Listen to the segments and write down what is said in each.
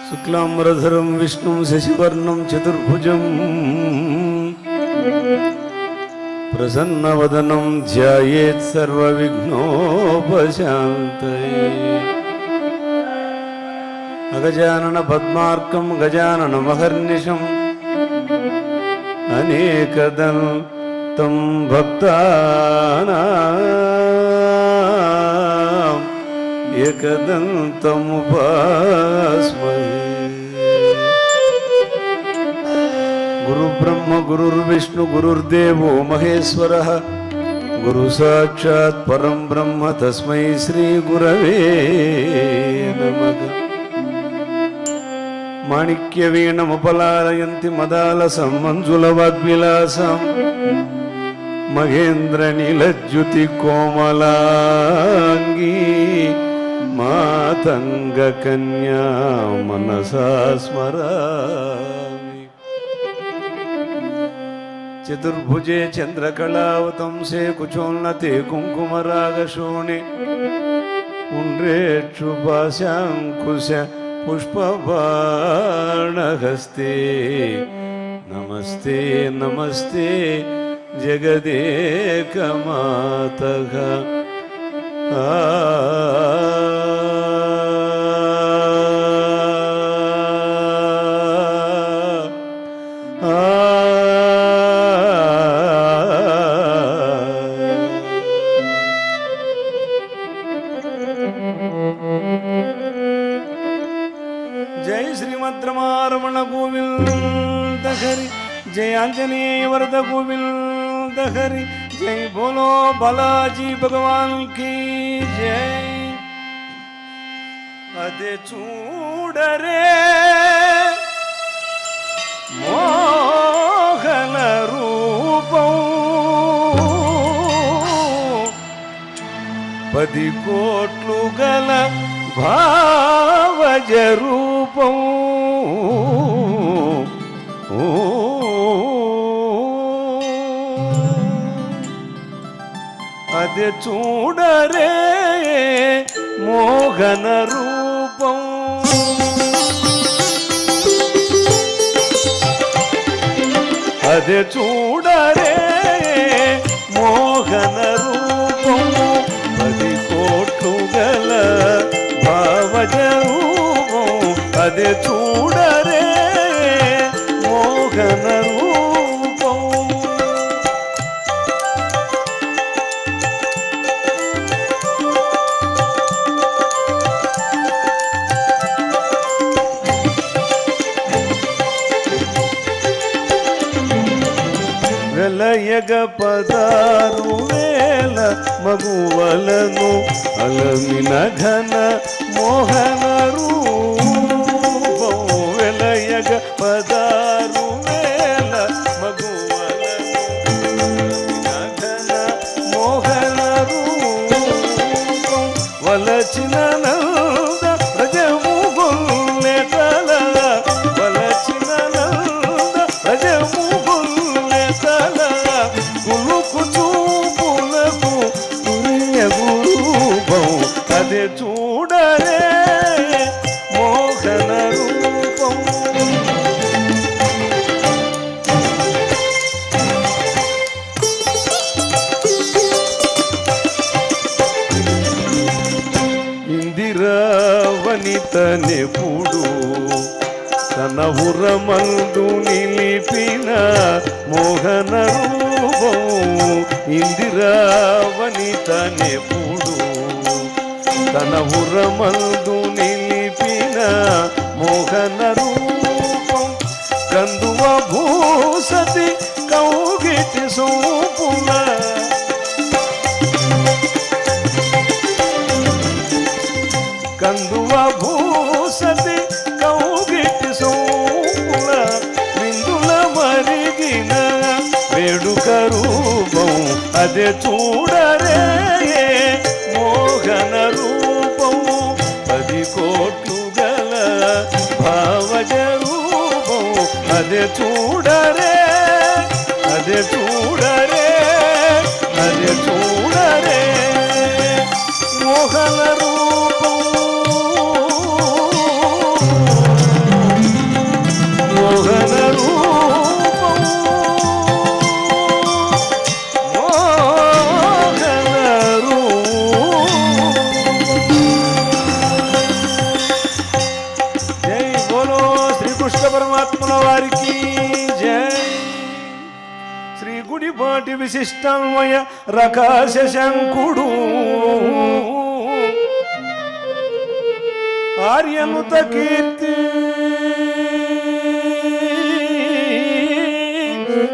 శుక్లాంబరధరం విష్ణుం శశివర్ణం చతుర్భుజం ప్రసన్నవదనం ధ్యాయేత్ సర్వవిఘ్నోపశాంతయే. అగజానన పద్మార్కం గజాననమహర్నిశం అనేకదంతం భక్తానాం ఏకదంతముపాస్మహే. గురుబ్రహ్మ గురుర్విష్ణు గురుర్దేవో మహేశ్వరః గురు సాక్షాత్ పరం బ్రహ్మ తస్మై శ్రీ గురవే నమః. మాణిక్యవీణముపలాలయంతి మదాలసం మంజులవాగ్విలాసం మహేంద్రనీలజ్యుతి కోమలాంగీ మాతంగకన్యా మనసా స్మరామి. చతుర్భుజే చంద్రకళావతంసే కుచోన్నతే కుంకుమరాగశోణే పుండ్రేక్షుపాశాంకుశ పుష్పబాణహస్తే. నమస్తే నమస్తే జగదేకమాతః. జై శ్రీమద్రమారమణ గోవింద హరి, జై ఆంజనేయ వరద గోవింద హరి, జై బోలో బాలాజీ భగవాన్ కీ జై. అదే చూడరే మోహన రూపం, 10 కోట్లు గల భావజ రూపం. అదే చూడరే మోహన రూపం. అదే చూడరే మోహన రూపం, 10 కోట్లు గల భావజ రూపం. అదే చూడరే మోహన రూపం. వెలయగ 16,000 మగువలను అలమిన ఘన మోహన రూపం. వెలయగ 16,000 మగువలను అలమిన ఘన మోహన రూపం. వలచిన నంద ప్రజము గొల్లెతల, వలచిన నంద ప్రజము గొల్లెతల, కులుకు చూపులకు రూపం. అదే చూడరే మోహన రూపం. ఇందిరావనితనెప్పుడు తన హురమందు నిలిపిన మోహన రూపం. ఇందిరావనితనెప్పుడు తన హురమందు నిలిపిన మోహన రూపం. కందువ భూసతి కౌగిటి సోపుల, కందువ భూసతి కౌగిటి సోపుల, విందుల మరిగిన వేడుక రూపం. అదే చూడరే మోహన రూపం, 10 కోట్లు గల భావజ రూపం. అదే చూడరే, అదే చూడరే మోహన రూపం మోహన రూపం మోహన రూపం. జై బోలో శ్రీకృష్ణ పరమాత్మల వారికి జై. శ్రీ గుడిపాటి విశిష్టమయ రకాశ శంకుడు ఆర్యనుత కీర్తి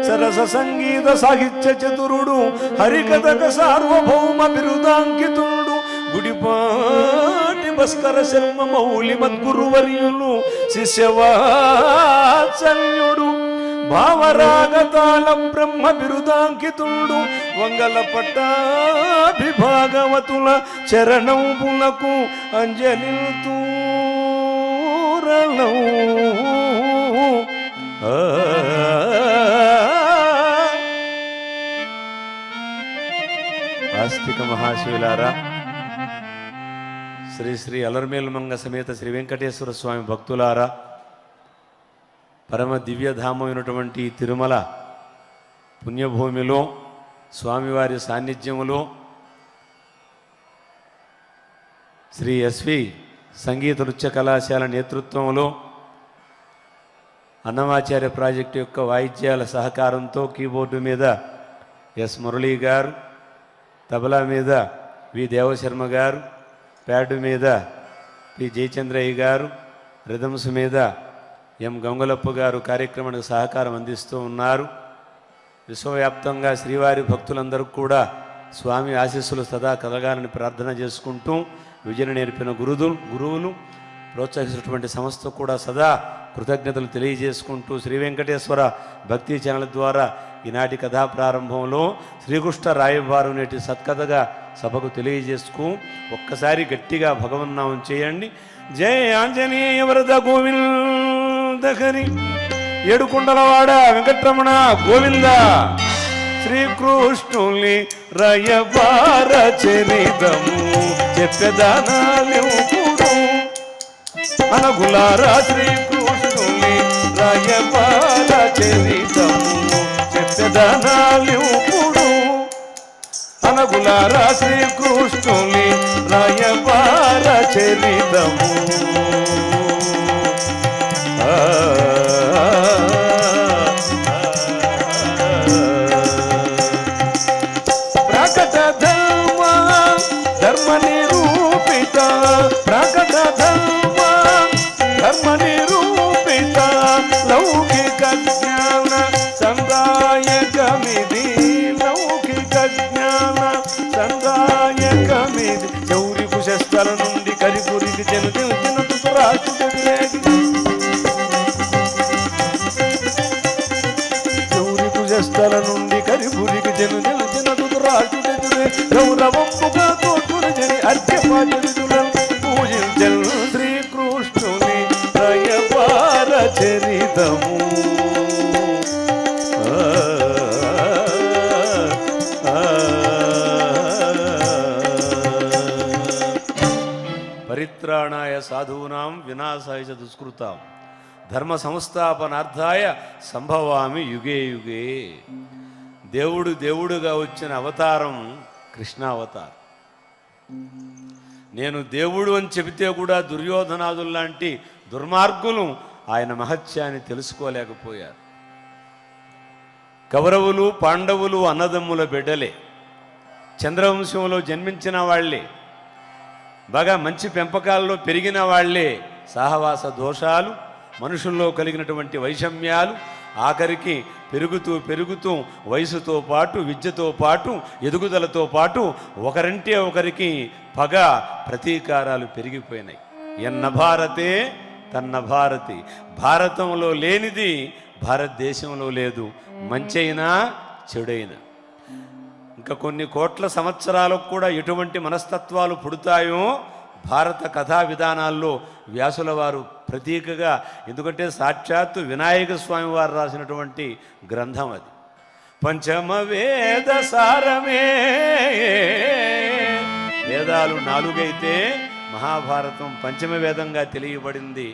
సరస సంగీత సాహిత్య చతురుడు హరికథక సార్వభౌమ బిరుదాంకితుడు గుడిపాటి భాస్కర శర్మ మౌలి మద్గురువర్యులు శిష్యవాత్సల్యుడు భావరాగతాళ బ్రహ్మ బిరుదాంకితుడు వంగల పట్టాభిభాగవతుల చరణంబులకు అంజలితూరలౌ. ఆస్తిక మహాశివులారా, శ్రీ శ్రీ అలర్మేల్మంగ సమేత శ్రీ వెంకటేశ్వర స్వామి భక్తులారా, పరమ దివ్యధామైనటువంటి తిరుమల పుణ్యభూమిలో స్వామివారి సాన్నిధ్యములో శ్రీ ఎస్వి సంగీత నృత్య కళాశాల నేతృత్వంలో అన్నమాచార్య ప్రాజెక్టు యొక్క వాయిద్యాల సహకారంతో కీబోర్డు మీద ఎస్ మురళీ గారు, తబలా మీద వి దేవశర్మ గారు, ప్యాడు మీద పి జయచంద్రయ్య గారు, రిథమ్స్ మీద ఎం గంగులప్ప గారు కార్యక్రమానికి సహకారం అందిస్తూ ఉన్నారు. విశ్వవ్యాప్తంగా శ్రీవారి భక్తులందరూ కూడా స్వామి ఆశీస్సులు సదా కలగాలని ప్రార్థన చేసుకుంటూ విజయను నేర్పిన గురువులు ప్రోత్సహిస్తున్నటువంటి సంస్థ కూడా సదా కృతజ్ఞతలు తెలియజేసుకుంటూ శ్రీ వెంకటేశ్వర భక్తి ఛానల్ ద్వారా ఈనాటి కథా ప్రారంభంలో శ్రీకృష్ణ రాయబారు నేటి సత్కథగా సభకు తెలియజేసుకు ఒక్కసారి గట్టిగా భగవన్నామం చేయండి. జయ ఆంజనేయ వరద గోవింద హరి ఏడుకొండలవాడ వెంకటరమణ గోవింద. శ్రీకృష్ణుని రయబార చరితము చెప్పెదనాలెప్పుడు అనగులారా. శ్రీకృష్ణుని రయబార చరితము చెప్పెదనాలెప్పుడు అనగులారా. శ్రీకృష్ణుని రయబార చరితము ప్రకట ధర్మ నిరూపిత ప్రకట ధర్మ నిరూపిత లౌకిక జ్ఞాన సందాయకమిది లౌకిక జ్ఞాన సందాయకమిది. చౌరి కుశస్థల నుండి కరిపురికి జనదిన తురాజు చౌరి కుశస్థల నుండి కరిపురికి జనదిన తురాజు గౌరవంపుగా తోటుని జని అర్ఘ్యపాజలితుల పూజించల్ శ్రీకృష్ణుని రయబార చరితము. పరిత్రాణాయ సాధూనాం వినాశాయ చ దుష్కృతాం ధర్మ సంస్థాపనార్థాయ సంభవామి యుగే యుగే. దేవుడుగా వచ్చిన అవతారం కృష్ణావతారం. నేను దేవుడు అని చెబితే కూడా దుర్యోధనాదుల్లాంటి దుర్మార్గులు ఆయన మహత్యాన్ని తెలుసుకోలేకపోయారు. కౌరవులు పాండవులు అన్నదమ్ముల బిడ్డలే, చంద్రవంశంలో జన్మించిన వాళ్లే, బాగా మంచి పెంపకాల్లో పెరిగిన వాళ్లే. సహవాస దోషాలు, మనుషుల్లో కలిగినటువంటి వైషమ్యాలు ఆఖరికి పెరుగుతూ వయసుతో పాటు విద్యతో పాటు ఎదుగుదలతో పాటు ఒకరంటే ఒకరికి పగ ప్రతీకారాలు పెరిగిపోయినాయి. ఎన్న భారతే తన్న భారతి. భారతంలో లేనిది భారతదేశంలో లేదు, మంచైనా చెడైనా. ఇంకా కొన్ని కోట్ల సంవత్సరాలకు కూడా ఎటువంటి మనస్తత్వాలు పుడతాయో భారత కథా విధానాల్లో వ్యాసుల వారు ప్రతీకగా, ఎందుకంటే సాక్షాత్తు వినాయక స్వామి వారు రాసినటువంటి గ్రంథం అది. పంచమ వేద సారమే, వేద వేదాలు 4 అయితే మహాభారతం పంచమ వేదంగా తెలియబడింది.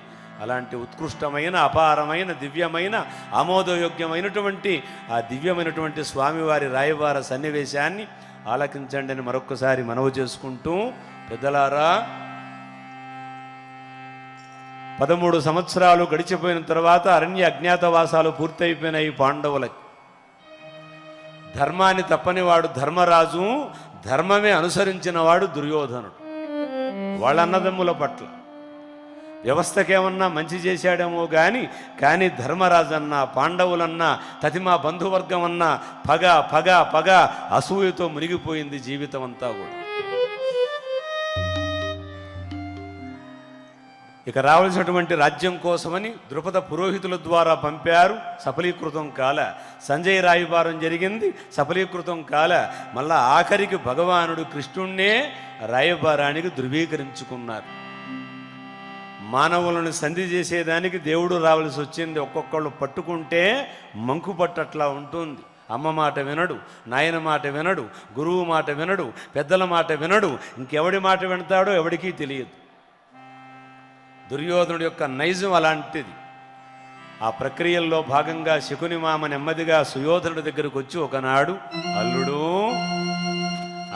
అలాంటి ఉత్కృష్టమైన, అపారమైన, దివ్యమైన, ఆమోదయోగ్యమైనటువంటి ఆ దివ్యమైనటువంటి స్వామివారి రాయబార సన్నివేశాన్ని ఆలకించండి అని మరొక్కసారి మనవి చేసుకుంటూ, పెద్దలారా, 13 సంవత్సరాలు గడిచిపోయిన తర్వాత అరణ్య అజ్ఞాతవాసాలు పూర్తయిపోయినాయి పాండవులకి. ధర్మాన్ని తప్పనివాడు ధర్మరాజు, ధర్మమే అనుసరించిన వాడు దుర్యోధనుడు. వాళ్ళ అన్నదమ్ముల పట్ల వ్యవస్థకేమన్నా మంచి చేశాడేమో కానీ ధర్మరాజన్నా, పాండవులన్నా, తతిమా బంధువర్గం అన్నా పగ పగ పగ అసూయతో మునిగిపోయింది జీవితం అంతా కూడా. ఇక రావాల్సినటువంటి రాజ్యం కోసమని ద్రుపద పురోహితుల ద్వారా పంపారు, సఫలీకృతం కాల. సంజయ్ రాయబారం జరిగింది, సఫలీకృతం కాల. మళ్ళా ఆఖరికి భగవానుడు కృష్ణుణ్ణే రాయబారానికి ధృవీకరించుకున్నారు. మానవులను సంధి చేసేదానికి దేవుడు రావాల్సి వచ్చింది. ఒక్కొక్కళ్ళు పట్టుకుంటే మంకు పట్టట్లా ఉంటుంది. అమ్మ మాట వినడు, నాయన మాట వినడు, గురువు మాట వినడు, పెద్దల మాట వినడు, ఇంకెవడి మాట వినతాడో ఎవడికీ తెలియదు. దుర్యోధనుడి యొక్క నైజం అలాంటిది. ఆ ప్రక్రియల్లో భాగంగా శకుని మామ నెమ్మదిగా సుయోధనుడి దగ్గరకు వచ్చి ఒకనాడు, అల్లుడు,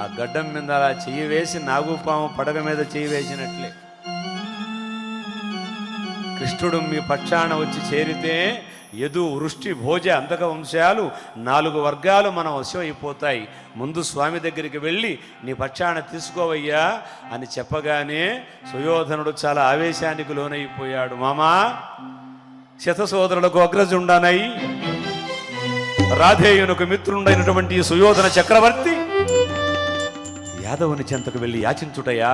ఆ గడ్డం మీద అలా చెయ్యి వేసి నాగుపాము పడగ మీద చెయ్యి వేసినట్లే కృష్ణుడు మీ పక్షాన వచ్చి చేరితే యదు, వృష్టి, భోజ, అంతక వంశాలు 4 వర్గాలు మనం వశం అయిపోతాయి. ముందు స్వామి దగ్గరికి వెళ్ళి నీ పక్షాన తీసుకోవయ్యా అని చెప్పగానే సుయోధనుడు చాలా ఆవేశానికి లోనైపోయాడు. మామా, శతసోదరులకు అగ్రజుండనై రాధేయునకు మిత్రుండైనటువంటి సుయోధన చక్రవర్తి యాదవుని చెంతకు వెళ్ళి యాచించుటయా?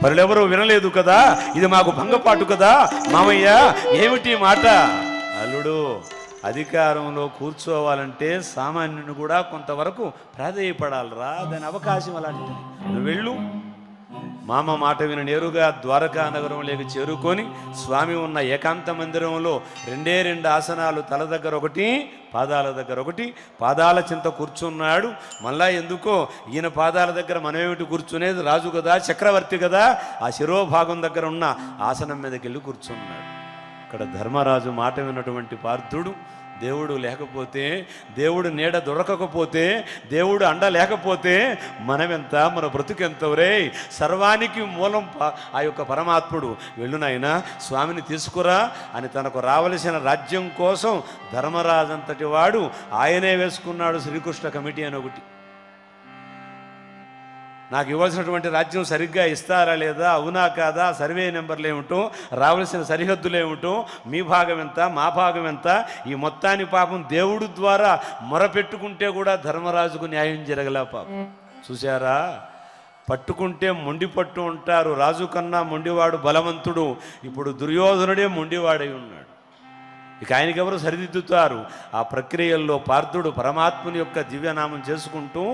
పరులెవరూ వినలేదు కదా, ఇది మాకు భంగపాటు కదా. మామయ్య, ఏమిటి మాట? అల్లుడు, అధికారంలో కూర్చోవాలంటే సామాన్యుని కూడా కొంతవరకు ప్రాధేయపడాలరా, దాని అవకాశం అలాంటిది. నువ్వు వెళ్ళు. మామ మాట విని నేరుగా ద్వారకా నగరంలోకి చేరుకొని స్వామి ఉన్న ఏకాంత మందిరంలో 2 ఆసనాలు, తల దగ్గర ఒకటి, పాదాల దగ్గర ఒకటి, పాదాల చింత కూర్చున్నాడు. మళ్ళా ఎందుకో ఈయన పాదాల దగ్గర మనమేమిటి కూర్చునేది, రాజు కదా, చక్రవర్తి కదా, ఆ శిరోభాగం దగ్గర ఉన్న ఆసనం మీదకి వెళ్ళి కూర్చున్నాడు. ఇక్కడ ధర్మరాజు మాట విన్నటువంటి పార్థుడు, దేవుడు లేకపోతే, దేవుడు నీడ దొరకకపోతే, దేవుడు అండ లేకపోతే మనమెంత, మన బ్రతుకెంత? రే, సర్వానికి మూలం ఆ యొక్క పరమాత్ముడు. వెళ్ళునైనా స్వామిని తీసుకురా అని తనకు రావలసిన రాజ్యం కోసం ధర్మరాజంతటి వాడు ఆయనే వేసుకున్నాడు శ్రీకృష్ణ కమిటీ అని ఒకటి. నాకు ఇవ్వాల్సినటువంటి రాజ్యం సరిగ్గా ఇస్తారా లేదా, అవునా కాదా, సర్వే నెంబర్లు ఏమిటో, రావాల్సిన సరిహద్దులు ఏమిటో, మీ భాగం ఎంత, మా భాగం ఎంత, ఈ మొత్తాన్ని పాపం దేవుడు ద్వారా మొరపెట్టుకుంటే కూడా ధర్మరాజుకు న్యాయం జరగలే పాపం. చూశారా, పట్టుకుంటే మొండి పట్టు ఉంటారు. రాజు కన్నా మొండివాడు బలవంతుడు. ఇప్పుడు దుర్యోధనుడే మొండివాడై ఉన్నాడు. ఇక ఆయనకెవరు సరిదిద్దుతారు? ఆ ప్రక్రియల్లో పార్థుడు పరమాత్ముని యొక్క దివ్యనామం చేసుకుంటూ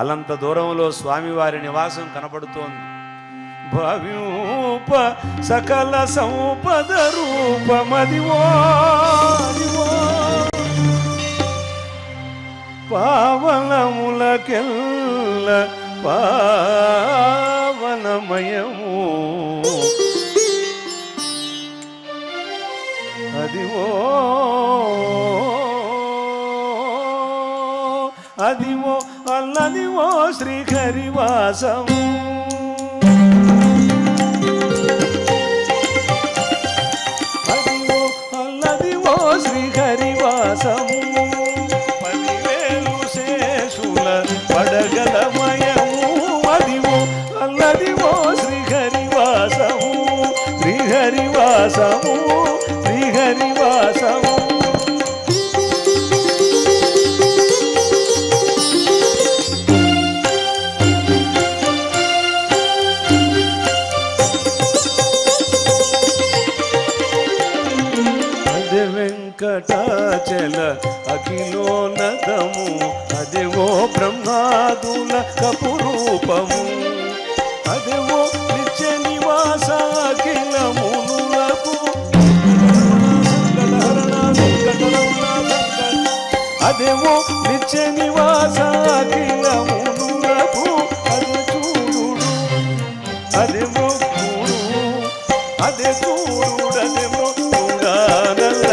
అలంత దూరంలో స్వామివారి నివాసం కనపడుతోంది. భవ్యూప సకల సంపద రూపమదివో పావనములకెల్ల పావనమయము అదివో అదివో అల్లదివో శ్రీహరివాసము. అదివో అల్లదివో శ్రీహరివాసము. 10,000 శేషుల పడగలమయము. అదివో అల్లదివో శ్రీహరివాసము. శ్రీహరివాసము, శ్రీహరివాసము. అదే వెంకటాచల అఖిలోన్నతము. అదేవో బ్రహ్మాదుల కపురూపము. అదేవో నిత్య నివాస అఖిలమునులకు. అదేవో నిత్య నివాస అఖిలమునులకు. అది చూడు అదేమో కూడు అదే చూడదేమో చూడానందమయము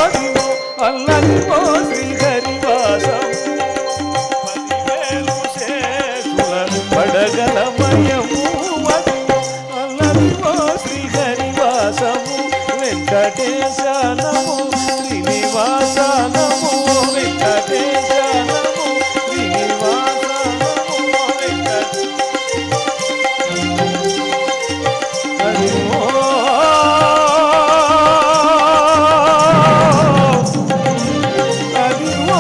అదిమో అల్లదిమో శ్రీహరివాసము పడగలమయము అల్లదిమో శ్రీహరివాసము వెంకటేశ నమో శ్రీనివాస నమో వెంకటేశ నమో శ్రీనివాస నమో అదిమో అదిమో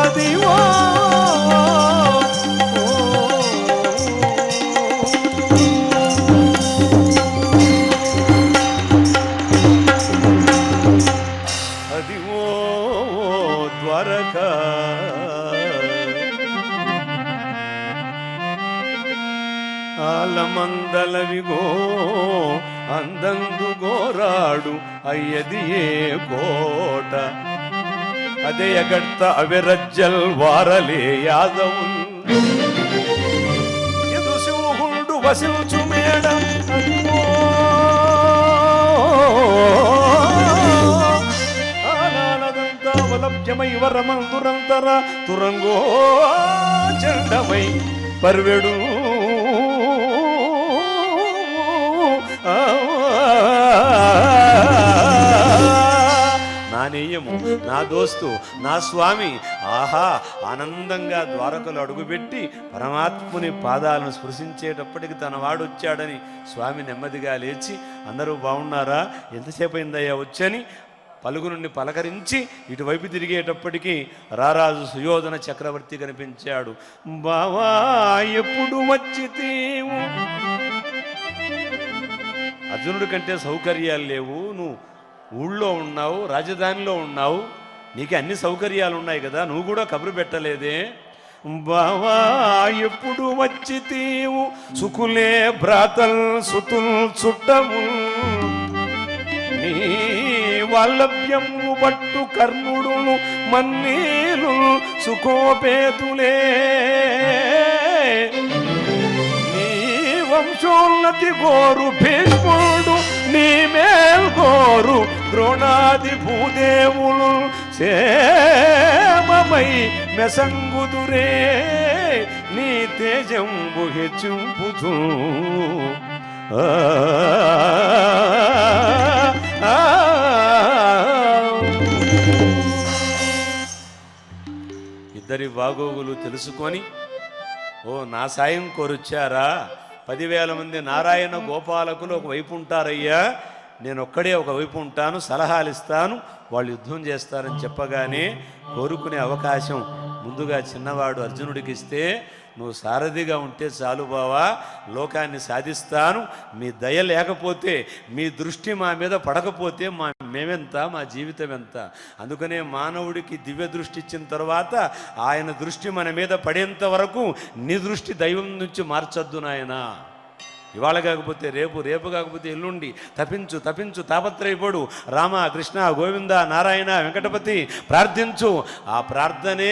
అదిమో అదివో ద్వారకా ఆలమందలవిగో అందందు గోరాడు అయ్యది ఏ కోట అదే ఎగడ్త అవిరజ్జల్ వారలే యాదవున్ ఎదు సింహుండు వసించు మేడ ఆలాలదంతావలభ్యమై వరమందురంతర తురంగో చండమై పర్వెడు నా నేయము నా దోస్తు నా స్వామి ఆహా ఆనందంగా ద్వారకలో అడుగుపెట్టి పరమాత్ముని పాదాలను స్పృశించేటప్పటికి తన వాడు వచ్చాడని స్వామి నెమ్మదిగా లేచి అందరూ బాగున్నారా ఎంతసేపు అయిందయ్యా వచ్చని పలుగు నుండి పలకరించి ఇటువైపు తిరిగేటప్పటికీ రారాజు సుయోధన చక్రవర్తి కనిపించాడు. బావా ఎప్పుడు వచ్చితీవు? అర్జునుడి కంటే సౌకర్యాలు లేవు, నువ్వు ఊళ్ళో ఉన్నావు, రాజధానిలో ఉన్నావు, నీకు అన్ని సౌకర్యాలు ఉన్నాయి కదా, నువ్వు కూడా కబురు పెట్టలేదే. బావా ఎప్పుడు వచ్చితీవు? సుకులే భ్రాతల్ సుతుల్ చుట్టము నీ వల్లభ్యము బట్టు కర్ణుడును మన్నీలు సుఖోపేతులే. నీ వంశోన్నతి గోరు భీష్ముడు, నీ మేల్గోరు ద్రోణాది భూదేవులు సేమమై మెసంగుదురే. నీ తేజంబు హెచ్చింపుచు ఇద్దరి బాగోగులు తెలుసుకొని, ఓ నా సాయం కోరొచ్చారా? 10,000 మంది నారాయణ గోపాలకులు ఒకవైపు ఉంటారయ్యా, నేను ఒక్కడే ఒకవైపు ఉంటాను, సలహాలు ఇస్తాను, వాళ్ళు యుద్ధం చేస్తారని చెప్పగానే కోరుకునే అవకాశం ముందుగా చిన్నవాడు అర్జునుడికి ఇస్తే, నువ్వు సారథిగా ఉంటే చాలు బావా, లోకాన్ని సాధిస్తాను, మీ దయ లేకపోతే, మీ దృష్టి మా మీద పడకపోతే మేమెంత, మా జీవితం ఎంత? అందుకనే మానవుడికి దివ్య దృష్టి ఇచ్చిన తర్వాత ఆయన దృష్టి మన మీద పడేంత వరకు నీ దృష్టి దైవం నుంచి మార్చొద్దు నాయనా. ఇవాళ కాకపోతే రేపు, రేపు కాకపోతే ఎల్లుండి, తపించు తపించు తాపత్రయపడు, రామ కృష్ణ గోవింద నారాయణ వెంకటపతి ప్రార్థించు. ఆ ప్రార్థనే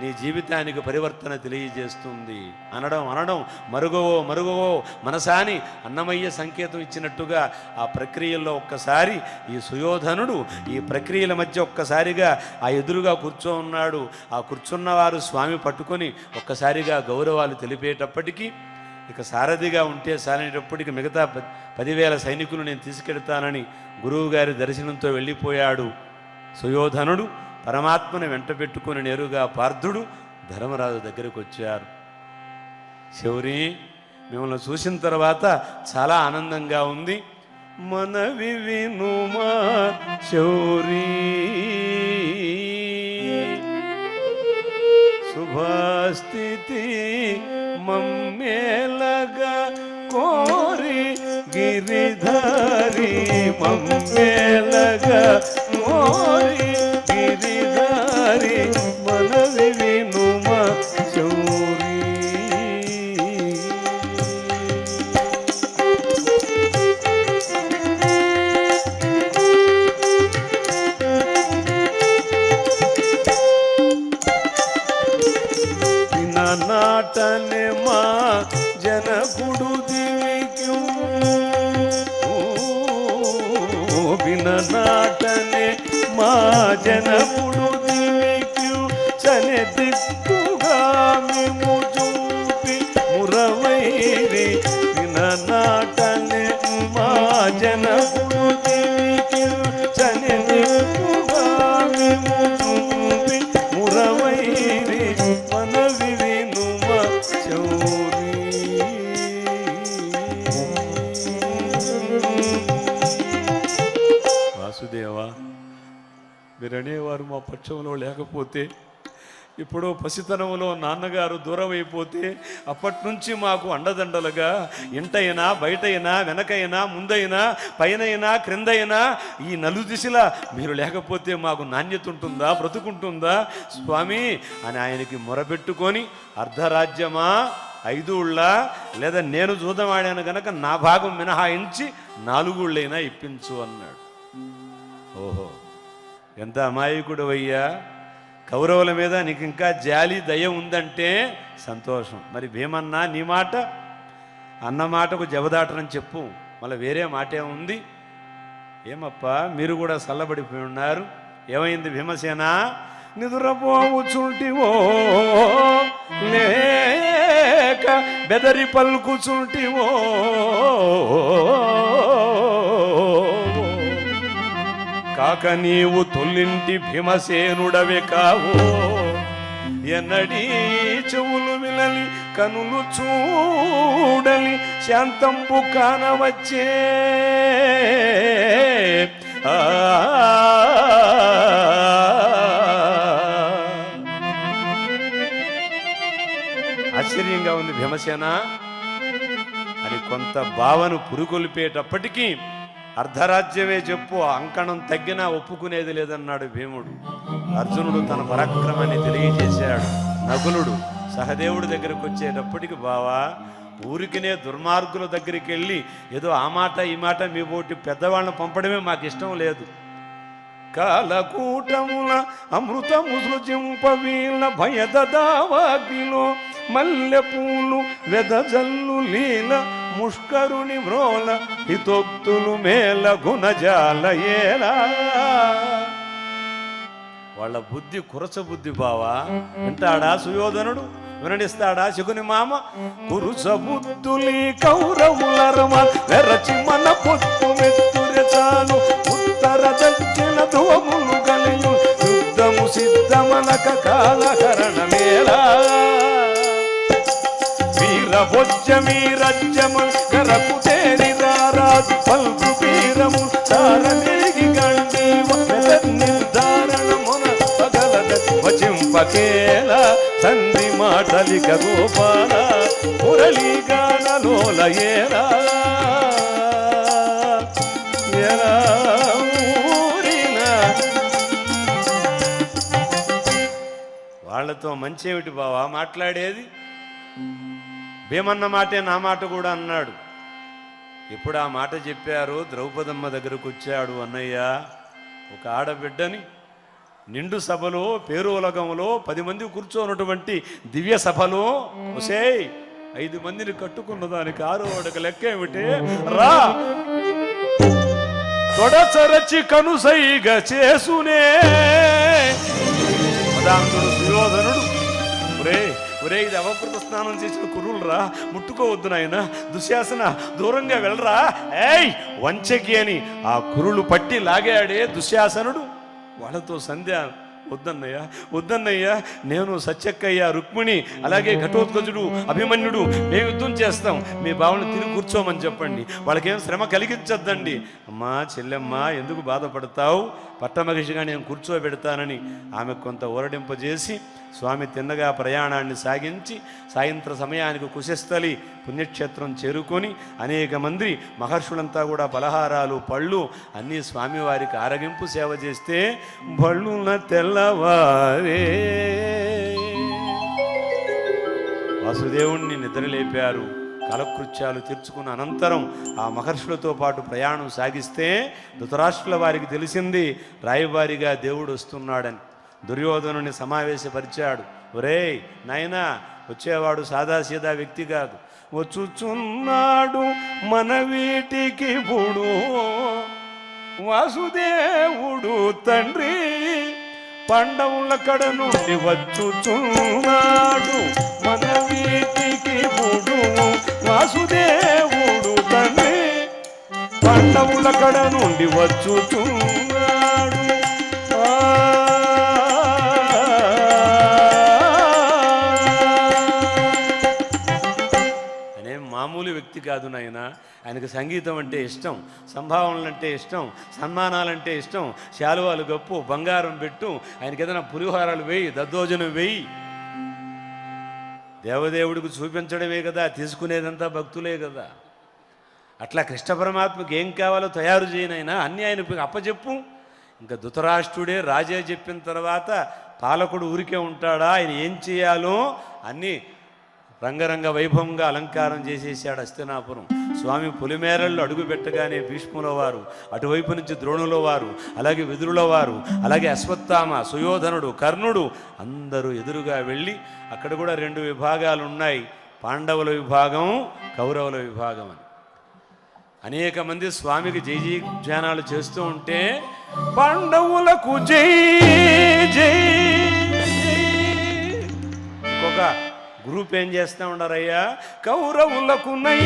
నీ జీవితానికి పరివర్తన తెలియజేస్తుంది. అనడం అనడం మరుగవో మరుగవో మనసాని అన్నమయ్య సంకేతం ఇచ్చినట్టుగా ఆ ప్రక్రియల్లో ఒక్కసారి ఈ సుయోధనుడు ఈ ప్రక్రియల మధ్య ఒక్కసారిగా ఆ ఎదురుగా కూర్చోన్నాడు. ఆ కూర్చున్నవారు స్వామి పట్టుకొని ఒక్కసారిగా గౌరవాలు తెలిపేటప్పటికీ, ఇక సారథిగా ఉంటే సారేటప్పటికి మిగతా 10,000 సైనికులు నేను తీసుకెళ్తానని గురువుగారి దర్శనంతో వెళ్ళిపోయాడు సుయోధనుడు. పరమాత్మను వెంట పెట్టుకుని నేరుగా పార్థుడు ధర్మరాజు దగ్గరకు వచ్చారు. శౌరి, మిమ్మల్ని చూసిన తర్వాత చాలా ఆనందంగా ఉంది, మనవి వినుమా శౌరి, శుభస్థితి మమ్మేలగా కోరి గిరిధారి, మమ్మేలగా కోరి గిరిధారి, మనవి వినుమ శౌరి. నా నాటనే మా జనకుడు దివిక్యూ విననాటనే మా జనకుడు దివిక్యూ చని దిక్కుగా మేము చూపి మురవైరి విననాటనే మా జనకుడు దివిక్యూ చని దిక్కుగా మేము చూపి మురవైరి మనవి వినుమ చౌరీ. వాసుదేవా, మీరనేవారు మా పక్షంలో లేకపోతే, ఇప్పుడు పసితనంలో నాన్నగారు దూరం అయిపోతే అప్పటి నుంచి మాకు అండదండలుగా ఇంటైనా బయటైనా వెనకైనా ముందైనా పైనైనా క్రిందైనా ఈ నలుదిశలా మీరు లేకపోతే మాకు నాణ్యత ఉంటుందా, బ్రతుకుంటుందా స్వామి అని ఆయనకి మొరబెట్టుకొని అర్ధరాజ్యమా 5 ఊళ్ళ లేదా నేను జూదమాడాను గనక నా భాగం మినహాయించి 4 ఊళ్ళైనా ఇప్పించు అన్నాడు. ఓహో, ఎంత అమాయకుడు అయ్యా, కౌరవుల మీద నీకు ఇంకా జాలి దయ ఉందంటే సంతోషం. మరి భీమన్నా నీ మాట అన్న మాటకు జవదాటరని చెప్పు, మళ్ళీ వేరే మాటే ఉంది. ఏమప్పా మీరు కూడా చల్లబడిపోయి ఉన్నారు, ఏమైంది భీమసేన? నిదురపోవుచుంటివో లేక బెదరి పలుకుచుంటివో కాక నీవు తొల్లింటి భీమసేనుడవే కావో ఎన్నడీ చెవులు వినలి కనులు చూడలి శాంతంపు కానవచ్చే. ఆశ్చర్యంగా ఉంది భీమసేన అని కొంత భావను పురుకొల్పేటప్పటికీ అర్ధరాజ్యమే చెప్పు, అంకణం తగ్గినా ఒప్పుకునేది లేదన్నాడు భీముడు. అర్జునుడు తన పరాక్రమాన్ని తెలియజేశాడు. నకులుడు సహదేవుడి దగ్గరకు వచ్చేటప్పటికి, బావా ఊరికినే దుర్మార్గుల దగ్గరికి వెళ్ళి ఏదో ఆ మాట ఈ మాట మీ పోటీ పెద్దవాళ్ళని పంపడమే మాకు ఇష్టం లేదు. కాలకూటముల అమృతము సృజింపవీళ్ళ భయదావాగ్నిలో మల్లె పూలు వెదజల్లు లీల ముష్కరుని మ్రోల హితోక్తులు మేల గుణజాల ఏలా. వాళ్ళ బుద్ధి కురస బుద్ధి బావా. వింటాడా సుయోధనుడు, వినడిస్తాడా శకుని మామ? కురుస బుద్ధులి కౌరవులరమ వెరచి మన పొత్తు మెత్తురె చాలు ఉత్తర దక్షిణ ధ్రువములు కలియు యుద్ధము సిద్ధమనక కాలకరణమేలా. వీరభోజ్యమీ రజ్యము గరకు తేరి రారాజు పల్పు వీరము తారనిరిగి గండీవ నిర్ధారణమున పగలద వచింపకేల సంధి మాటలిక గోపాల మురళీగానలోల ఏలా ఎలా ఊరిన. వాళ్ళతో మంచేమిటి బావా మాట్లాడేది? భీమన్న మాటే నా మాట కూడా అన్నాడు. ఎప్పుడు ఆ మాట చెప్పారు, ద్రౌపదమ్మ దగ్గరకు వచ్చాడు. అన్నయ్య, ఒక ఆడబిడ్డని నిండు సభలో పేరోలగంలో 10 మంది కూర్చోనటువంటి దివ్య సభలో ఒసేయ్ 5 మందిని కట్టుకున్న దానికి 6వ అడుగు లెక్క ఏమిటే? రా తొడచరచి కనుసైగ చేసునే. మదాంతుడు సుయోధనుడు, ఒరే ఇది అవకృత స్నానం చేసిన కురులు రా, ముట్టుకోవద్దు నాయన, దుశ్శాసన దూరంగా వెళ్ళరా, ఏయ్ వంచకి అని ఆ కురులు పట్టి లాగాడే దుశ్శాసనుడు. వాళ్ళతో సంధ్య, వద్దన్నయ్య వద్దన్నయ్య, నేను సత్యక్కయ్య రుక్మిణి అలాగే ఘటోత్కచుడు అభిమన్యుడు మేము యుద్ధం చేస్తాం, మీ బావని తిరిగి కూర్చోమని చెప్పండి, వాళ్ళకేం శ్రమ కలిగించద్దండి. అమ్మా చెల్లెమ్మ ఎందుకు బాధపడతావు, పట్టమహిషిగా నేను కూర్చోబెడతానని ఆమె కొంత ఊరడింపజేసి స్వామి తిన్నగా ప్రయాణాన్ని సాగించి సాయంత్ర సమయానికి కుశస్థలి పుణ్యక్షేత్రం చేరుకొని అనేక మంది మహర్షులంతా కూడా పలహారాలు పళ్ళు అన్నీ స్వామివారికి ఆరగింపు సేవ చేస్తే బళ్ళున తెల్లవారే వాసుదేవుణ్ణి నిద్రలేపారు. కాలకృత్యాలు తీర్చుకున్న అనంతరం ఆ మహర్షులతో పాటు ప్రయాణం సాగిస్తే ధృతరాష్ట్రుల వారికి తెలిసింది రాయబారిగా దేవుడు వస్తున్నాడని. దుర్యోధనుని సమావేశపరిచాడు. ఒరేయ్ నాయనా, వచ్చేవాడు సాదాసీదా వ్యక్తి కాదు. వచ్చుచున్నాడు మన వీటికి బుడు వాసుదేవుడు తండ్రి, పాండవుల కడ నుండి వచ్చుచున్నాడు మన వీటికి బుడు వాసుదేవుడు తండ్రి, పాండవుల కడ నుండి వచ్చుచున్నాడు. మామూలు వ్యక్తి కాదు నాయన. ఆయనకు సంగీతం అంటే ఇష్టం, సంభావనలు అంటే ఇష్టం, సన్మానాలంటే ఇష్టం. శాలువాలు గప్పు, బంగారం పెట్టు, ఆయనకి ఏదైనా పులిహోరాలు వేయి, దద్దోజనం వేయి. దేవదేవుడికి చూపించడమే కదా, తీసుకునేదంతా భక్తులే కదా. అట్లా కృష్ణ పరమాత్మకి ఏం కావాలో తయారు చేయనైనా అన్నీ ఆయన అప్పచెప్పు. ఇంకా ధృతరాష్ట్రుడే రాజే చెప్పిన తర్వాత పాలకుడు ఊరికే ఉంటాడా? ఆయన ఏం చేయాలో అన్నీ రంగరంగ వైభవంగా అలంకారం చేసేసాడు హస్తినాపురం. స్వామి పొలిమేరల్లో అడుగు పెట్టగానే భీష్ముల వారు, అటువైపు నుంచి ద్రోణుల వారు, అలాగే విదురుల వారు, అలాగే అశ్వత్థామ, సుయోధనుడు, కర్ణుడు అందరూ ఎదురుగా వెళ్ళి, అక్కడ కూడా 2 విభాగాలు ఉన్నాయి, పాండవుల విభాగం, కౌరవుల విభాగం అని. అనేక మంది స్వామికి జై జై ధ్యానాలు చేస్తూ ఉంటే పాండవులకు జై జై, ఇంకొక గ్రూప్ ఏం చేస్తూ ఉన్నారయ్యా, కౌరవులకు నై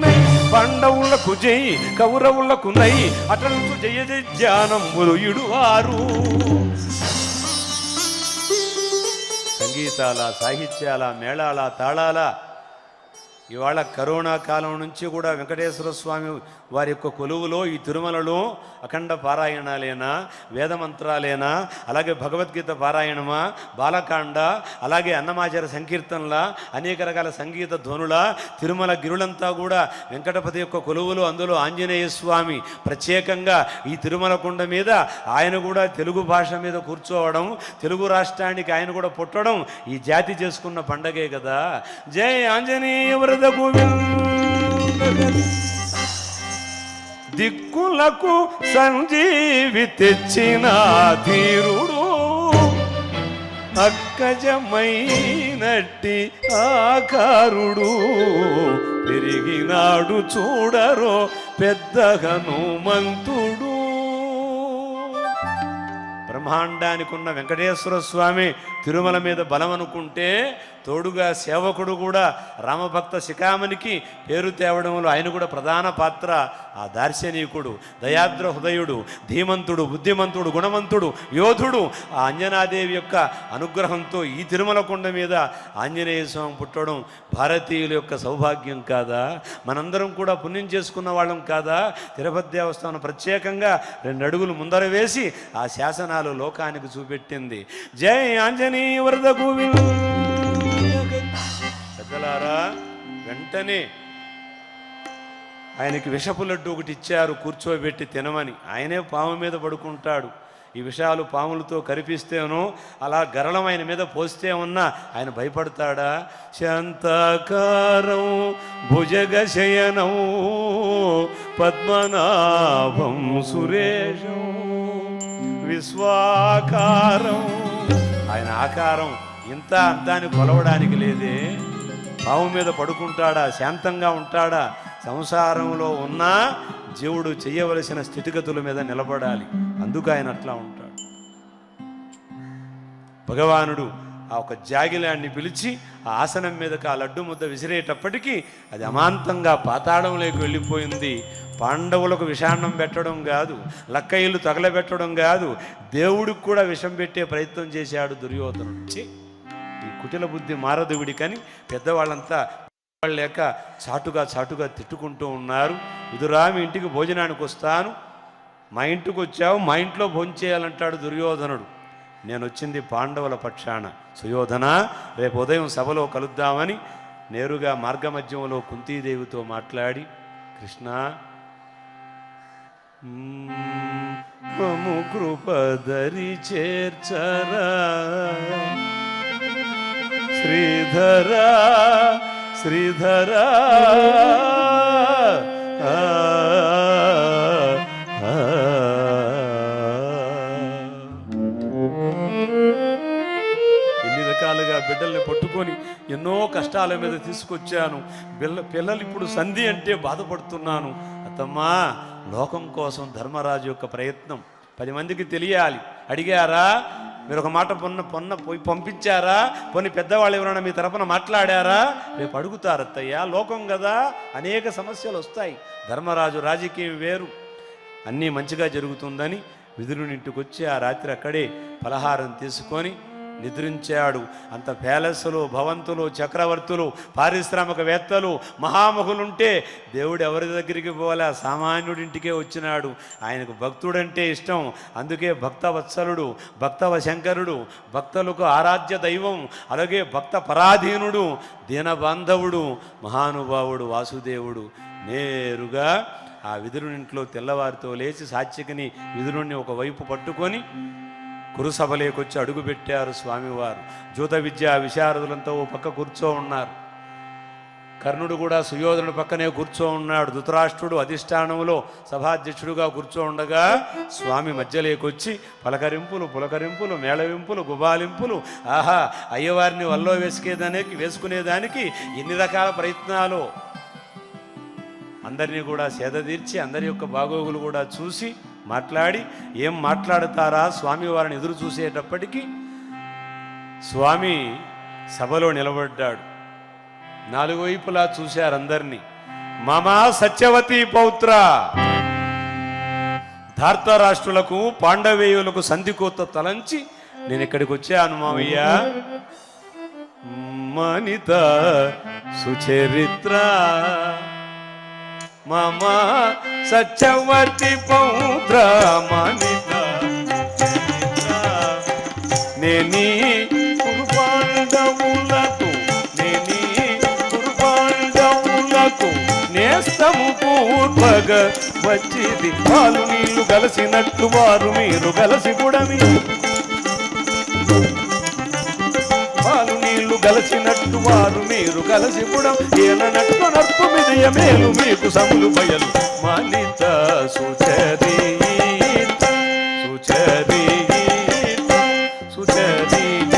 నై, పాండవులకు జై, కౌరవులకు నై, అటంచు జయ జయ ధ్యానములు ఇడువారు. సంగీతాల, సాహిత్యాల, మేళాల, తాళాల. ఇవాళ కరోనా కాలం నుంచి కూడా వెంకటేశ్వర స్వామి వారి యొక్క కొలువులో ఈ తిరుమలలో అఖండ పారాయణాలేనా, వేదమంత్రాలేనా, అలాగే భగవద్గీత పారాయణమా, బాలకాండ, అలాగే అన్నమాచార సంకీర్తనల, అనేక రకాల సంగీత ధ్వనుల, తిరుమల గిరులంతా కూడా వెంకటపతి యొక్క కొలువులు. అందులో ఆంజనేయ స్వామి ప్రత్యేకంగా ఈ తిరుమల కొండ మీద ఆయన కూడా తెలుగు భాష మీద కూర్చోవడం, తెలుగు రాష్ట్రానికి ఆయన కూడా పుట్టడం ఈ జాతి చేసుకున్న పండగే కదా. జై ఆంజనేయ వరద గోవింద. దిక్కులకు సంజీవి తెచ్చిన ధీరుడు, అక్కజమైనట్టి ఆకారుడు, పెరిగినాడు చూడరో పెద్ద హనుమంతుడు. బ్రహ్మాండానికి ఉన్న వెంకటేశ్వర స్వామి తిరుమల మీద బలం అనుకుంటే, తోడుగా సేవకుడు కూడా రామభక్త శిఖామణికి పేరు తేవడంలో ఆయన కూడా ప్రధాన పాత్ర. ఆ దార్శనికుడు, దయాద్ర హృదయుడు, ధీమంతుడు, బుద్ధిమంతుడు, గుణవంతుడు, యోధుడు, ఆ అంజనాదేవి యొక్క అనుగ్రహంతో ఈ తిరుమల కొండ మీద ఆంజనేయ స్వామి పుట్టడం భారతీయుల యొక్క సౌభాగ్యం కాదా? మనందరం కూడా పుణ్యం చేసుకున్న వాళ్ళం కాదా? తిరుపతి దేవస్థానం ప్రత్యేకంగా 2 అడుగులు ముందర వేసి ఆ శాసనాలు లోకానికి చూపెట్టింది. జై ఆంజనేయ వరద గోవింద. పెద్దలారా, వెంటనే ఆయనకి విషపు లడ్డు ఒకటి ఇచ్చారు కూర్చోబెట్టి తినమని. ఆయనే పాము మీద పడుకుంటాడు. ఈ విషయాలు పాములతో కరిపిస్తేనో అలా గరళం ఆయన మీద పోస్తే ఉన్నా ఆయన భయపడతాడా? శాంతాకారం భుజగశయనం పద్మనాభం సురేశం విశ్వాకారం. ఆయన ఆకారం ఇంత అంతాన్ని కొలవడానికి లేదే. పాము మీద పడుకుంటాడా? శాంతంగా ఉంటాడా? సంసారంలో ఉన్న జీవుడు చేయవలసిన స్థితిగతుల మీద నిలబడాలి. అందుకు ఆయన అట్లా ఉంటాడు. భగవానుడు ఆ ఒక జాగిలాన్ని పిలిచి ఆ ఆసనం మీదకి ఆ లడ్డు ముద్ద విసిరేటప్పటికీ అది అమాంతంగా పాతాళంలోకి వెళ్ళిపోయింది. పాండవులకు విషాన్నం పెట్టడం కాదు, లక్కయ్యలు తగలబెట్టడం కాదు, దేవుడికి కూడా విషం పెట్టే ప్రయత్నం చేశాడు దుర్యోధనుడు. ఈ కుటిల బుద్ధి మారదు విడికని పెద్దవాళ్ళంతా లేక చాటుగా తిట్టుకుంటూ ఉన్నారు. ఇదురా మీ ఇంటికి భోజనానికి వస్తాను, మా ఇంటికి వచ్చావు, మా ఇంట్లో భోజనం చేయాలంటాడు దుర్యోధనుడు. నేను వచ్చింది పాండవుల పక్షాన. సుయోధన, రేపు ఉదయం సభలో కలుద్దామని నేరుగా మార్గమధ్యంలో కుంతీదేవితో మాట్లాడి, కృష్ణ మము కృపదరి చేర్చరా శ్రీధరా శ్రీధరా ఎన్ని రకాలుగా బిడ్డల్ని పట్టుకొని ఎన్నో కష్టాల మీద తీసుకొచ్చాను. పిల్లలు ఇప్పుడు సంధి అంటే బాధపడుతున్నాను. అత్తమ్మా, లోకం కోసం ధర్మరాజు యొక్క ప్రయత్నం 10 మందికి తెలియాలి. అడిగారా? మీరు ఒక మాట పోయి పంపించారా? పోనీ పెద్దవాళ్ళు ఎవరైనా మీ తరపున మాట్లాడారా? రేపు అడుగుతారు. అత్తయ్య, లోకం కదా, అనేక సమస్యలు వస్తాయి. ధర్మరాజు రాజకీయం వేరు. అన్నీ మంచిగా జరుగుతుందని విదురునింటికి వచ్చి ఆ రాత్రి అక్కడే పలహారం తీసుకొని నిద్రించాడు. అంత ప్యాలెస్లు, భవంతులు, చక్రవర్తులు, పారిశ్రామికవేత్తలు, మహామహులుంటే దేవుడు ఎవరి దగ్గరికి పోలే, సామాన్యుడింటికే వచ్చినాడు. ఆయనకు భక్తుడంటే ఇష్టం. అందుకే భక్తవత్సలుడు, భక్తవశంకరుడు, భక్తులకు ఆరాధ్య దైవం, అలాగే భక్త పరాధీనుడు, దీనబాంధవుడు, మహానుభావుడు వాసుదేవుడు నేరుగా ఆ విదురునింట్లో తెల్లవారితో లేచి సాత్యకిని విదురుణ్ణి ఒకవైపు పట్టుకొని కురుసభలేకొచ్చి అడుగుపెట్టారు స్వామివారు. జూత విద్యా విశారదులంతా ఓ పక్క కూర్చో ఉన్నారు. కర్ణుడు కూడా సుయోధనుడు పక్కనే కూర్చో ఉన్నాడు. ధృతరాష్ట్రుడు అధిష్టానంలో సభాధ్యక్షుడుగా కూర్చో ఉండగా స్వామి మధ్యలోకొచ్చి పలకరింపులు, పులకరింపులు, మేళవింపులు, గుబాలింపులు. ఆహా, అయ్యవారిని వల్లో వేసుకునేదానికి ఎన్ని రకాల ప్రయత్నాలు. అందరినీ కూడా సేదతీర్చి అందరి యొక్క బాగోగులు కూడా చూసి మాట్లాడి, ఏం మాట్లాడతారా స్వామి వారిని ఎదురు చూసేటప్పటికీ స్వామి సభలో నిలబడ్డాడు. 4 వైపులా చూశారు అందరినీ. మామా సత్యవతి పౌత్ర, ధార్తరాష్ట్రులకు పాండవేయులకు సంధికోత తలంచి నేను ఇక్కడికి వచ్చాను మామయ్య. మనిత సుచరిత్ర మామా సత్యవతి పౌత్ర మనిత నేనీ కుర్బాండవులకు నేస్తము పూర్వగ వచ్చిది. పాలు నీళ్లు కలిసినట్టు వారు మీరు కలిసి పుడమి, పాలు నీళ్లు కలిసినట్టు వారు మీరు కలిసి పుడం. ఏనట్టు నర్పు మిదయ మేలు మీకు సములు బయలు. మనిత సుచరీత సుచరీత సుచరీత.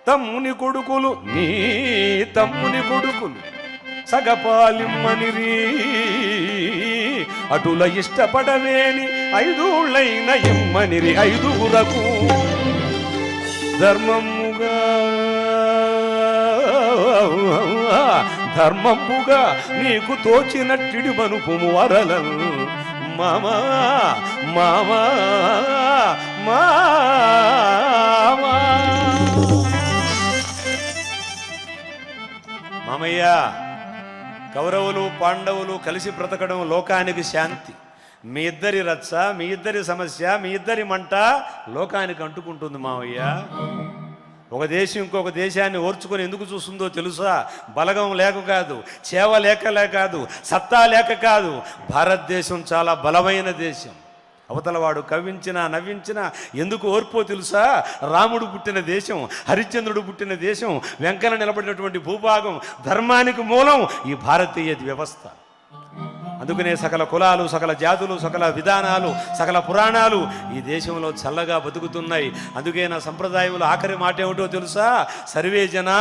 తమ్ముని కొడుకులు, నీ తమ్ముని కొడుకులు సగపాలిమ్మనిరి, అటుల ఇష్టపడవేని 5 ఊళ్ళైన ఇమ్మనిరి. 5గురకు ధర్మముగా ధర్మముగా నీకు తోచినట్టిడి మనుపుము వరలన్. మామా మామా మామయ్య, కౌరవులు పాండవులు కలిసి బ్రతకడం లోకానికి శాంతి. మీ ఇద్దరి రచ్చ, మీ ఇద్దరి సమస్య, మీ ఇద్దరి మంట లోకానికి అంటుకుంటుంది మావయ్య. ఒక దేశం ఇంకొక దేశాన్ని ఓర్చుకొని ఎందుకు చూస్తుందో తెలుసా? బలగం లేక కాదు, చేవ లేక కాదు, సత్తా లేక కాదు. భారతదేశం చాలా బలమైన దేశం. అవతలవాడు కవ్వించినా నవ్వించినా ఎందుకు ఓర్పో తెలుసా? రాముడు పుట్టిన దేశం, హరిశ్చంద్రుడు పుట్టిన దేశం, వెంకన్న నిలబడినటువంటి భూభాగం, ధర్మానికి మూలం ఈ భారతీయ వ్యవస్థ. అందుకనే సకల కులాలు, సకల జాతులు, సకల విధానాలు, సకల పురాణాలు ఈ దేశంలో చల్లగా బతుకుతున్నాయి. అందుకే నా సంప్రదాయంలో ఆఖరి మాట ఏమిటో తెలుసా? సర్వే జన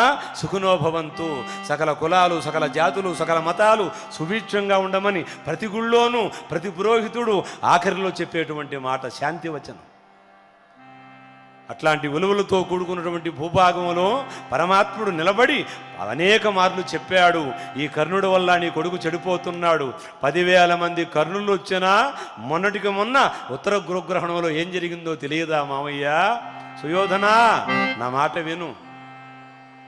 సుఖినో భవంతు. సకల కులాలు, సకల జాతులు, సకల మతాలు సుభిక్షంగా ఉండమని ప్రతి గుళ్ళోనూ ప్రతి పురోహితుడు ఆఖరిలో చెప్పేటువంటి మాట శాంతివచనం. అట్లాంటి విలువలతో కూడుకున్నటువంటి భూభాగంలో పరమాత్ముడు నిలబడి అనేక మార్లు చెప్పాడు, ఈ కర్ణుడి వల్ల నీ కొడుకు చెడిపోతున్నాడు. 10,000 మంది కర్ణులు వచ్చినా మొన్నటికి మొన్న ఉత్తర గురుగ్రహణంలో ఏం జరిగిందో తెలియదా మామయ్య? సుయోధన, నా మాట విను.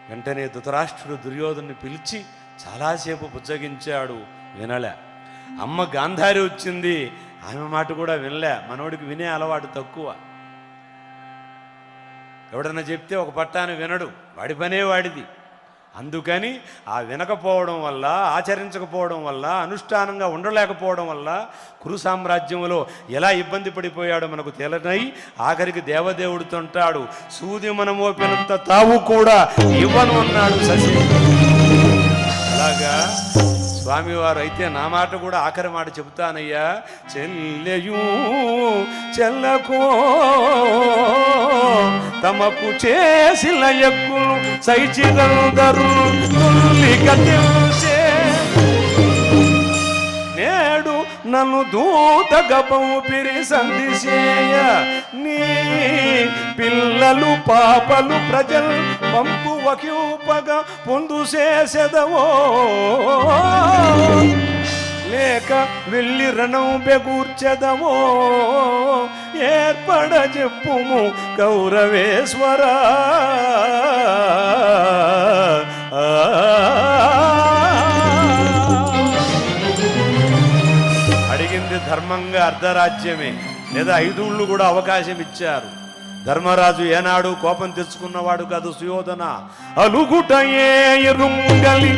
వెంటనే ధృతరాష్ట్రుడు దుర్యోధన్ని పిలిచి చాలాసేపు బుజ్జగించాడు. వినలే. అమ్మ గాంధారి వచ్చింది, ఆమె మాట కూడా వినలే. మనోడికి వినే అలవాటు తక్కువ. ఎవడన్నా చెప్తే ఒక పట్టాను వినడు, వాడి పనే వాడిది. అందుకని ఆ వినకపోవడం వల్ల, ఆచరించకపోవడం వల్ల, అనుష్ఠానంగా ఉండలేకపోవడం వల్ల కురు సామ్రాజ్యంలో ఎలా ఇబ్బంది పడిపోయాడో మనకు తేలనై ఆఖరికి దేవదేవుడితో అంటాడు, సూది మనమోపినంత తావు కూడా ఇవ్వను అన్నాడు శశి. అలాగా స్వామివారు అయితే నా మాట కూడా ఆఖరి మాట చెబుతానయ్యా. చెల్లెయూ చెల్లకో తమకు చేసిన ఎక్కులు సైచిరందరు నేడు నన్ను దూతగా పంపిరి సందిశేయ నీ పిల్లలు పాపలు ప్రజలు పంపు వకింపగా పొందు చేసెదవో లేక వెళ్ళి రణం బెగూర్చెదవో ఏర్పడ చెప్పుము కౌరవేశ్వరా. అడిగింది ధర్మంగా అర్ధరాజ్యమే, లేదా 5 ఊళ్ళు కూడా అవకాశం ఇచ్చారు. ధర్మరాజు ఏనాడు కోపం తెచ్చుకున్నవాడు కాదు. సుయోధన అలుగుటయే ఎరుంగలి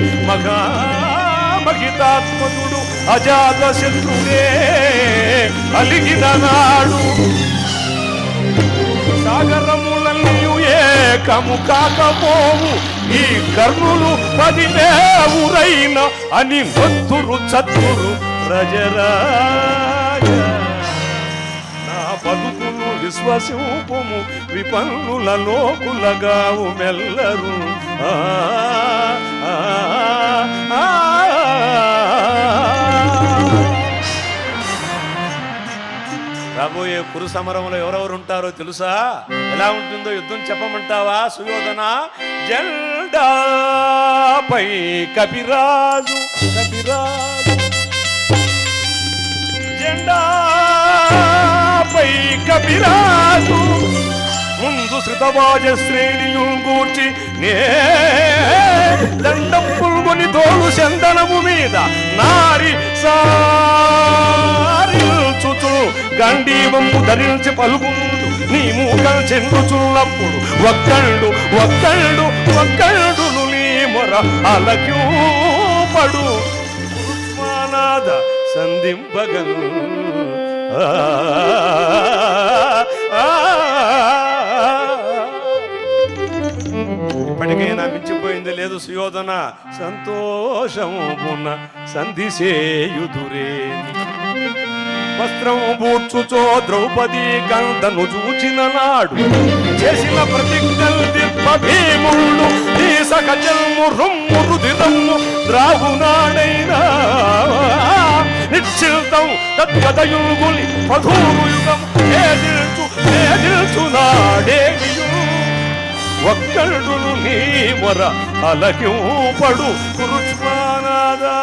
మహితాత్మకుడు అజాత శత్రుడే అలిగిన నాడు సాగరములన్నీయు ఏకము కాకపోవు ఈ కర్ణులు 10 ఊరైన అని మొత్తురు చత్తురు ప్రజరాజ. నా బతుకులు విశ్వసింపుము విపన్నుల లోకులగావు మెల్లరు. రాబోయే కురు సమరంలో ఎవరెవరు ఉంటారో తెలుసా? ఎలా ఉంటుందో యుద్ధం చెప్పమంటావా సుయోధన? జెండాపై కపిరాజు జెండాపై కపిరాజు ముందు శ్రుతవాజ శ్రేణియు గూర్చి నే దండం పుల్గొని తోడు చందనము మీద నారి సారిల్చుచు గండీవము ధరించి పలుకుంటూ నీ మూకలు చెందుచున్నప్పుడు ఒక్కళ్ళు నీ మొర అలక్యూపడు కుష్మానాద సంధింపగను. ఇప్పటికైనా మించిపోయింది లేదు సుయోధన. సంతోషమున సంధిసేయుదురే వస్త్రము బూడ్చుచో ద్రౌపది గంధను చూచిన నాడు చేసిన ప్రతిజ్ఞలు దిప్ప భీముళ్ళు ఈ సకజల్ము రొమ్ము రుదిరమ్ము ద్రావునాడైనా నిశ్చిల్తం తద్గదయుగులి మధూరు యుగం ఏదిల్చునాడేయు ఒక్కడును నీ మొర అలకింపడు కురుష్మానాదా.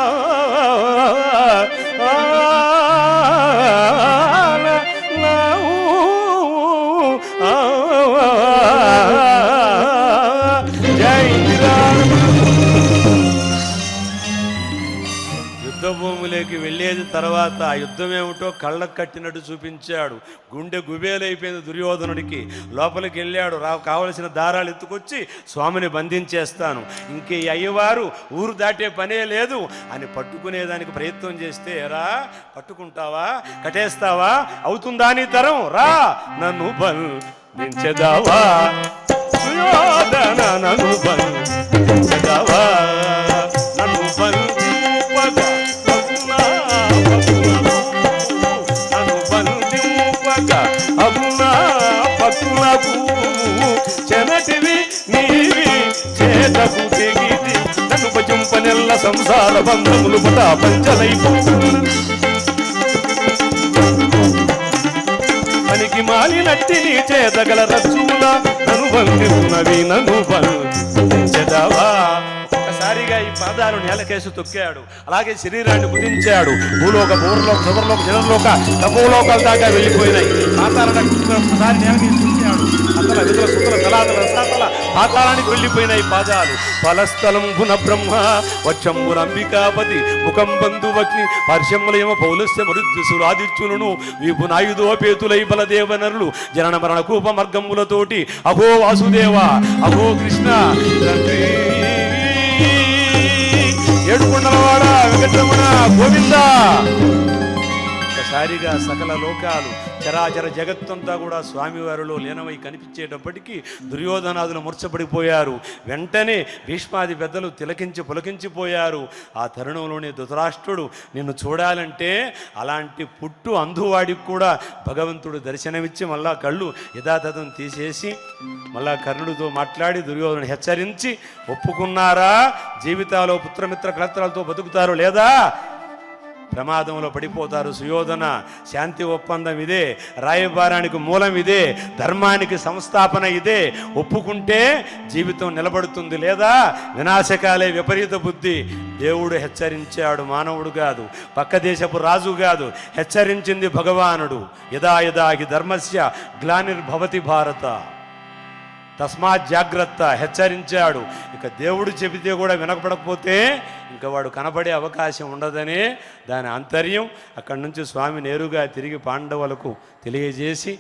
యుద్ధభూమిలోకి వెళ్ళేది తర్వాత ఆ యుద్ధం ఏమిటో కళ్ళకు కట్టినట్టు చూపించాడు. గుండె గుబేలైపోయింది దుర్యోధనుడికి. లోపలికి వెళ్ళాడు. కావలసిన దారాలు ఎత్తుకొచ్చి స్వామిని బంధించేస్తాను, ఇంకే అయ్యవారు ఊరు దాటే పనే లేదు అని పట్టుకునేదానికి ప్రయత్నం చేస్తే, రా పట్టుకుంటావా కట్టేస్తావా అవుతుందా నీ తరం, రా నన్ను బంధించెదావా సుయోధన నన్ను బంధించెదావా నన్ను అగునా పట్టులకు చెనటివి నీవి చేతకు తెగిది నన్ను భజంపనెల్ల సంసార బంధములు పటా పంచలైపు పనికి మాలినట్టి నీ చేతగల రచ్చుల నన్ను బంధిస్తున్నవి నన్ను బంధించెదావా. ఒక్కసారిగా ఈ పాదాలు నేలకేసి తొక్కాడు. అలాగే శరీరాన్ని కుదించాడు. భూలోక పూర్వలోక శుభర్లోక జనలోక తపోలోకాల దాకా వెళ్ళిపోయినాయి. ఒక్కసారి నేలకేసి తొక్కాడు. అతల విధుల సుతల కళాతల రసాతల పాతాళానికి వెళ్ళిపోయినాయి పాదాలు. ఫలస్థలంబున బ్రహ్మ వచ్చంబున అంబికాపతి ముఖం బంధువగ్ని పర్శములేమ పౌలస్య మరుద్దుసులు ఆదిత్యులను వీపు నాయుధోపేతులై బలదేవనరులు జనన మరణ కూప మార్గములతోటి అహో వాసుదేవ అహో కృష్ణ తండ్రి ఏడుకొండలవాడ వెంకటరమణ గోవింద. ఒక్కసారిగా సకల లోకాలు చరాచర జగత్తంతా కూడా స్వామివారిలో లీనమై కనిపించేటప్పటికీ దుర్యోధనాదులు మూర్ఛపడిపోయారు. వెంటనే భీష్మాది పెద్దలు పులకించిపోయారు. ఆ తరుణంలోనే ధృతరాష్ట్రుడు నిన్ను చూడాలంటే అలాంటి పుట్టు అంధువాడికి కూడా భగవంతుడు దర్శనమిచ్చి మళ్ళా కళ్ళు యథాతథం తీసేసి మళ్ళా కర్ణుడితో మాట్లాడి దుర్యోధను హెచ్చరించి ఒప్పుకున్నారా, జీవితాల్లో పుత్రమిత్ర కళత్రాలతో బతుకుతారు లేదా ప్రమాదంలో పడిపోతారు. సుయోధన, శాంతి ఒప్పందం ఇదే, రాయబారానికి మూలం ఇదే, ధర్మానికి సంస్థాపన ఇదే. ఒప్పుకుంటే జీవితం నిలబడుతుంది, లేదా వినాశకాలే విపరీత బుద్ధి. దేవుడు హెచ్చరించాడు, మానవుడు కాదు, పక్క దేశపు రాజు కాదు, హెచ్చరించింది భగవానుడు. యదా యదా హి ధర్మస్య గ్లానిర్భవతి భారత తస్మాత్ జాగ్రత్త హెచ్చరించాడు. ఇక దేవుడు చెబితే కూడా వినపడకపోతే ఇంకా వాడు కనపడే అవకాశం ఉండదనే దాని ఆంతర్యం. అక్కడి నుంచి స్వామి నేరుగా తిరిగి పాండవులకు తెలియజేసి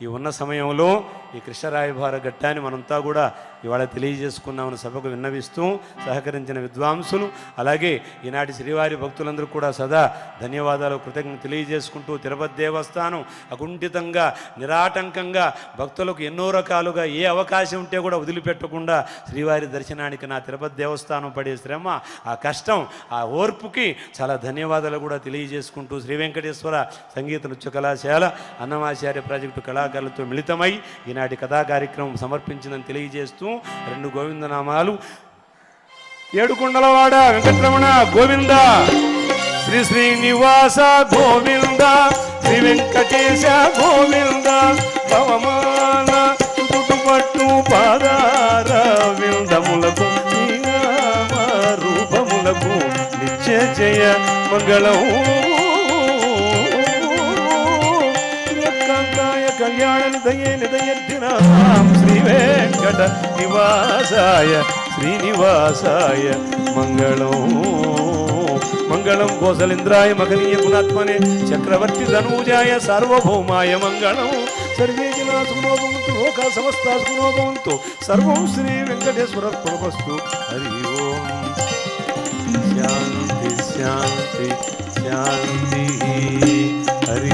ఈ ఉన్న సమయంలో ఈ కృష్ణరాయభార ఘట్టాన్ని మనంతా కూడా ఇవాళ తెలియజేసుకున్నామని సభకు విన్నవిస్తూ సహకరించిన విద్వాంసులు, అలాగే ఈనాటి శ్రీవారి భక్తులందరూ కూడా సదా ధన్యవాదాలు కృతజ్ఞత తెలియజేసుకుంటూ తిరుపతి దేవస్థానం అకుంఠితంగా నిరాటంకంగా భక్తులకు ఎన్నో రకాలుగా ఏ అవకాశం ఉంటే కూడా వదిలిపెట్టకుండా శ్రీవారి దర్శనానికి నా తిరుపతి దేవస్థానం పడే శ్రమ, ఆ కష్టం, ఆ ఓర్పుకి చాలా ధన్యవాదాలు కూడా తెలియజేసుకుంటూ శ్రీ వెంకటేశ్వర సంగీత నృత్య కళాశాల అన్నమాచార్య ప్రాజెక్టు కళాకారులతో మిళితమై ఈనాటి కథా కార్యక్రమం సమర్పించిందని తెలియజేస్తూ 2 గోవిందనామాలు. ఏడుకొండలవాడ వెంకటరమణ గోవింద, శ్రీ శ్రీనివాస గోవింద, శ్రీ వెంకటేశ గోవింద, పవమాన తుటుపట్టు పాదార విందములకు రూపములకు నిత్య జయ మంగళం. కళ్యాణ నిదయే నిదయర్దిన శ్రీ వెంకట నివాసాయ శ్రీనివాసాయ మంగళం. మంగళం కోసలేంద్రాయ మహనీయ గుణాత్మనే చక్రవర్తి ధనూజాయ సార్వభౌమాయ మంగళం. సర్వే జనా సుఖినో భవంతు, లోకా సమస్తా సుఖినో భవంతు. సర్వం శ్రీ వెంకటేశ్వరార్పణమస్తు. హరి ఓం. శాంతి శాంతి శాంతి. హరి